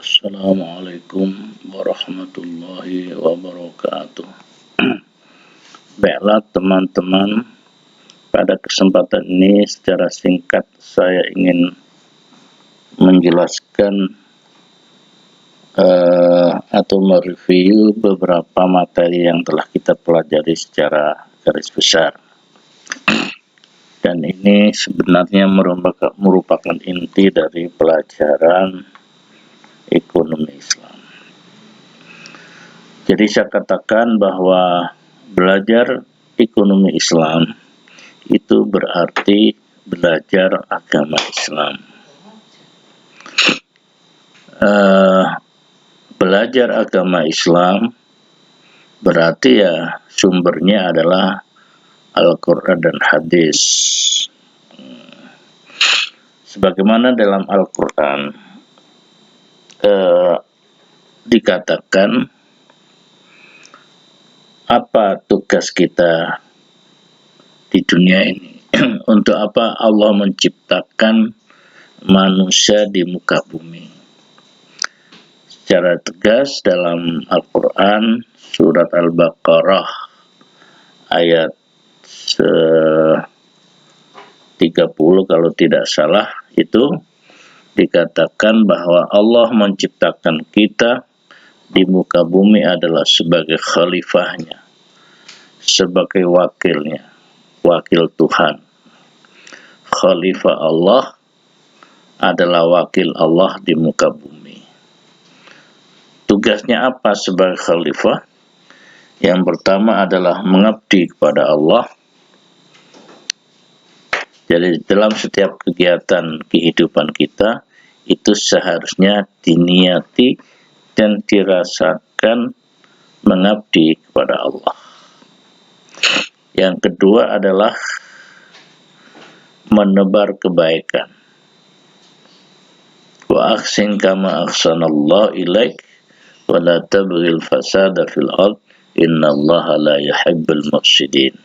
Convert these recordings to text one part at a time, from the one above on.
Assalamualaikum warahmatullahi wabarakatuh. Baiklah teman-teman, pada kesempatan ini secara singkat saya ingin menjelaskan atau mereview beberapa materi yang telah kita pelajari secara garis besar. Dan ini sebenarnya merupakan inti dari pelajaran ekonomi Islam. Jadi saya katakan bahwa belajar ekonomi Islam itu berarti belajar agama Islam. Belajar agama Islam berarti ya sumbernya adalah Al-Quran dan hadis. Sebagaimana dalam Al-Quran dikatakan apa tugas kita di dunia ini, untuk apa Allah menciptakan manusia di muka bumi. Secara tegas dalam Al-Quran surat Al-Baqarah ayat 30 kalau tidak salah, itu dikatakan bahwa Allah menciptakan kita di muka bumi adalah sebagai khalifahnya, sebagai wakilnya, wakil Tuhan. Khalifah Allah adalah wakil Allah di muka bumi. Tugasnya apa sebagai khalifah? Yang pertama adalah mengabdi kepada Allah. Jadi dalam setiap kegiatan kehidupan kita itu seharusnya diniati dan dirasakan mengabdi kepada Allah. Yang kedua adalah menebar kebaikan. Wa ahsin kama ahsanallahu ilaik wa la tabghil fasada fil ard innallaha la yuhibbul mufsidin.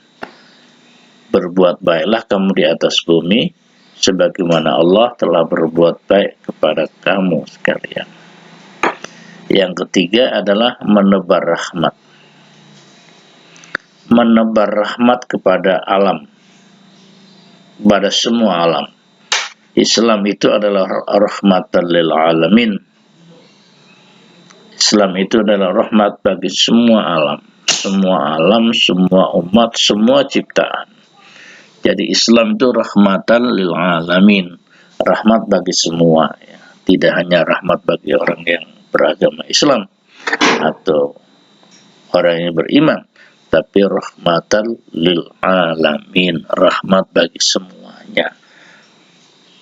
Berbuat baiklah kamu di atas bumi sebagaimana Allah telah berbuat baik kepada kamu sekalian. Yang ketiga adalah menebar rahmat. Menebar rahmat kepada alam, kepada semua alam. Islam itu adalah rahmatan lil alamin. Islam itu adalah rahmat bagi semua alam, semua umat, semua ciptaan. Jadi Islam itu rahmatan lil alamin, rahmat bagi semua, ya. Tidak hanya rahmat bagi orang yang beragama Islam atau orang yang beriman, tapi rahmatan lil alamin, rahmat bagi semuanya,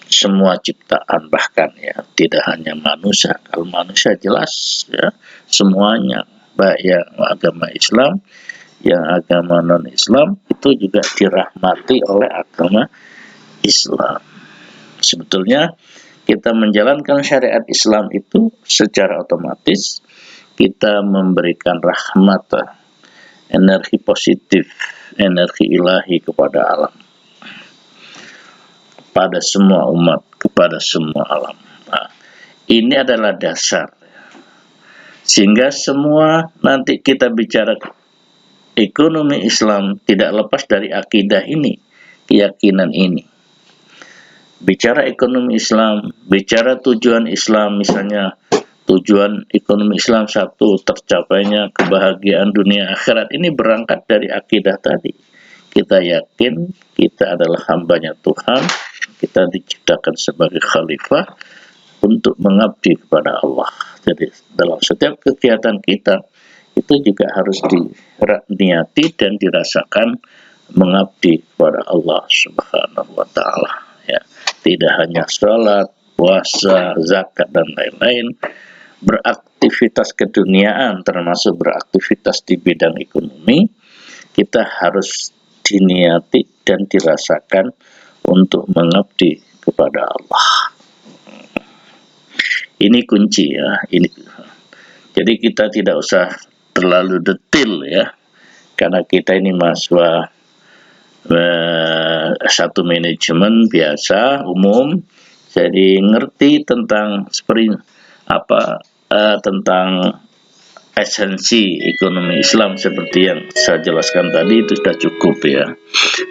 semua ciptaan bahkan, ya, tidak hanya manusia. Kalau manusia jelas, ya, semuanya, baik yang agama Islam, yang agama non-Islam itu juga dirahmati oleh agama Islam. Sebetulnya kita menjalankan syariat Islam itu secara otomatis kita memberikan rahmat, energi positif, energi ilahi kepada alam, pada semua umat, kepada semua alam. Nah, ini adalah dasar. Sehingga semua nanti kita bicara ekonomi Islam tidak lepas dari akidah ini, keyakinan ini. Bicara ekonomi Islam, bicara tujuan Islam, misalnya tujuan ekonomi Islam satu, tercapainya kebahagiaan dunia akhirat, ini berangkat dari akidah tadi. Kita yakin kita adalah hambanya Tuhan, kita diciptakan sebagai khalifah untuk mengabdi kepada Allah. Jadi dalam setiap kegiatan kita itu juga harus diniati dan dirasakan mengabdi kepada Allah Subhanahu wa Ta'ala, ya. Tidak hanya sholat, puasa, zakat dan lain-lain, beraktivitas keduniaan termasuk beraktivitas di bidang ekonomi, kita harus diniati dan dirasakan untuk mengabdi kepada Allah. Ini kunci, ya. Jadi kita tidak usah terlalu detail, ya, karena kita ini mahasiswa satu manajemen biasa umum, jadi ngerti tentang tentang esensi ekonomi Islam seperti yang saya jelaskan tadi itu sudah cukup ya.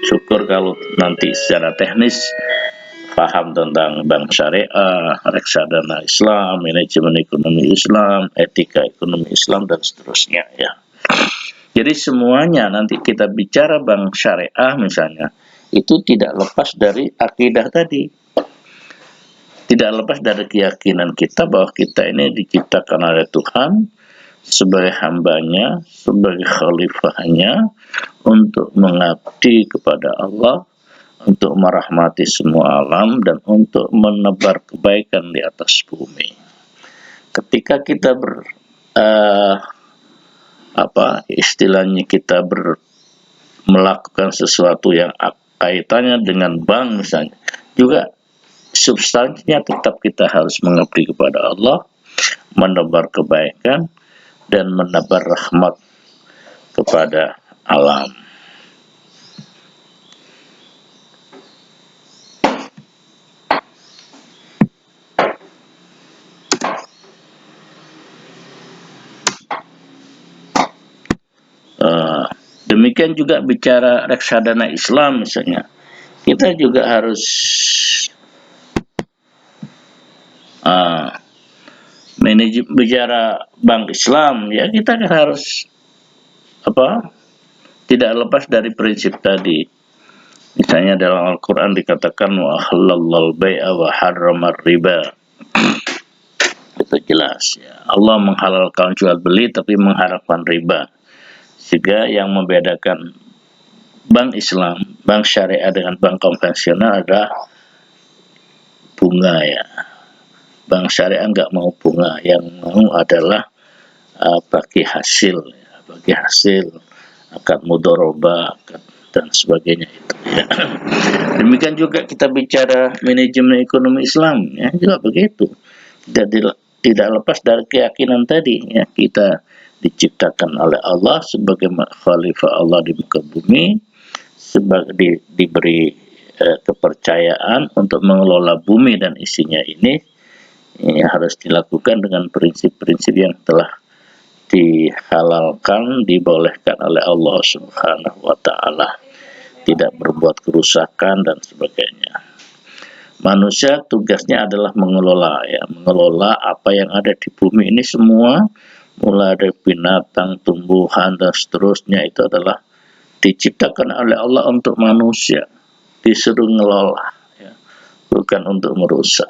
Syukur kalau nanti secara teknis paham tentang bank syariah, reksadana Islam, manajemen ekonomi Islam, etika ekonomi Islam, dan seterusnya ya. Jadi semuanya nanti kita bicara bank syariah misalnya, itu tidak lepas dari akidah tadi. Tidak lepas dari keyakinan kita bahwa kita ini diciptakan oleh Tuhan sebagai hambanya, sebagai khalifahnya, untuk mengabdi kepada Allah, untuk merahmati semua alam, dan untuk menebar kebaikan di atas bumi. Ketika kita melakukan sesuatu yang kaitannya dengan bank misalnya, juga substansinya tetap kita harus mengabdi kepada Allah, menebar kebaikan, dan menebar rahmat kepada alam. Demikian juga bicara reksadana Islam misalnya, kita juga harus bicara bank Islam ya, kita harus tidak lepas dari prinsip tadi. Misalnya dalam Al-Quran dikatakan wa halallal bai'a wa harramar riba. Itu jelas ya. Allah menghalalkan jual beli tapi mengharamkan riba. Sehingga yang membedakan bank Islam, bank syariah dengan bank konvensional adalah bunga ya. Bank syariah nggak mau bunga, yang mau adalah bagi hasil ya. Bagi hasil, akad mudharabah dan sebagainya itu ya. Demikian juga kita bicara manajemen ekonomi Islam ya, juga begitu. Tidak lepas dari keyakinan tadi ya, kita diciptakan oleh Allah sebagai khalifah Allah di muka bumi, sebagai diberi kepercayaan untuk mengelola bumi dan isinya ini harus dilakukan dengan prinsip-prinsip yang telah dihalalkan, dibolehkan oleh Allah Subhanahu wa Ta'ala, tidak berbuat kerusakan dan sebagainya. Manusia tugasnya adalah mengelola apa yang ada di bumi ini semua, mulai dari binatang, tumbuhan, dan seterusnya, itu adalah diciptakan oleh Allah untuk manusia, disuruh ngelola ya. Bukan untuk merusak,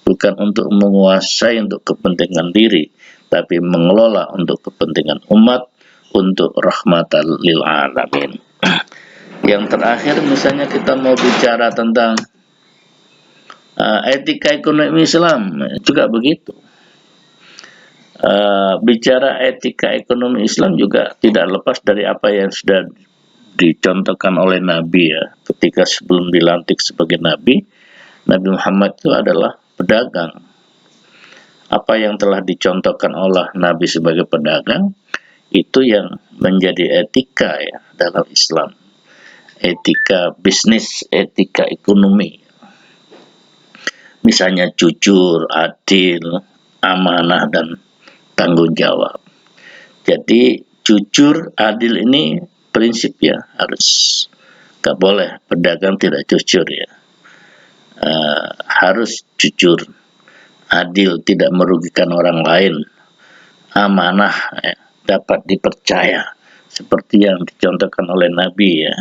bukan untuk menguasai untuk kepentingan diri, tapi mengelola untuk kepentingan umat, untuk rahmatan lil alamin. Yang terakhir misalnya kita mau bicara tentang etika ekonomi Islam, juga begitu. Bicara etika ekonomi Islam juga tidak lepas dari apa yang sudah dicontohkan oleh Nabi ya. Ketika sebelum dilantik sebagai Nabi, Nabi Muhammad itu adalah pedagang. Apa yang telah dicontohkan oleh Nabi sebagai pedagang, itu yang menjadi etika ya dalam Islam. Etika bisnis, etika ekonomi. Misalnya jujur, adil, amanah, dan tanggung jawab. Jadi jujur, adil ini prinsip ya, harus, gak boleh pedagang tidak jujur ya. Harus jujur, adil, tidak merugikan orang lain, amanah ya, dapat dipercaya seperti yang dicontohkan oleh Nabi ya.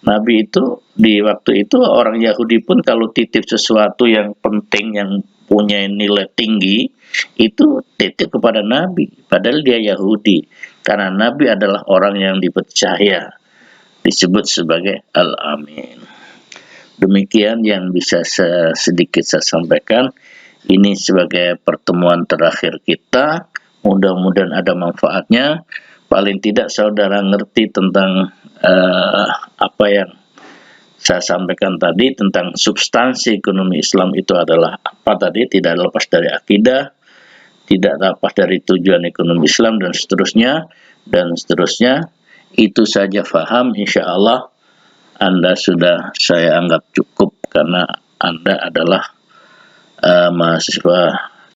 Nabi itu di waktu itu orang Yahudi pun kalau titip sesuatu yang penting, yang punya nilai tinggi, itu titip kepada Nabi, padahal dia Yahudi, karena Nabi adalah orang yang dipercaya, disebut sebagai Al-Amin. Demikian yang bisa sedikit saya sampaikan. Ini sebagai pertemuan terakhir kita, mudah-mudahan ada manfaatnya. Paling tidak saudara ngerti tentang apa yang saya sampaikan tadi tentang substansi ekonomi Islam itu adalah apa tadi, tidak lepas dari akidah, tidak lepas dari tujuan ekonomi Islam, dan seterusnya, dan seterusnya. Itu saja faham, insya Allah Anda sudah saya anggap cukup, karena Anda adalah mahasiswa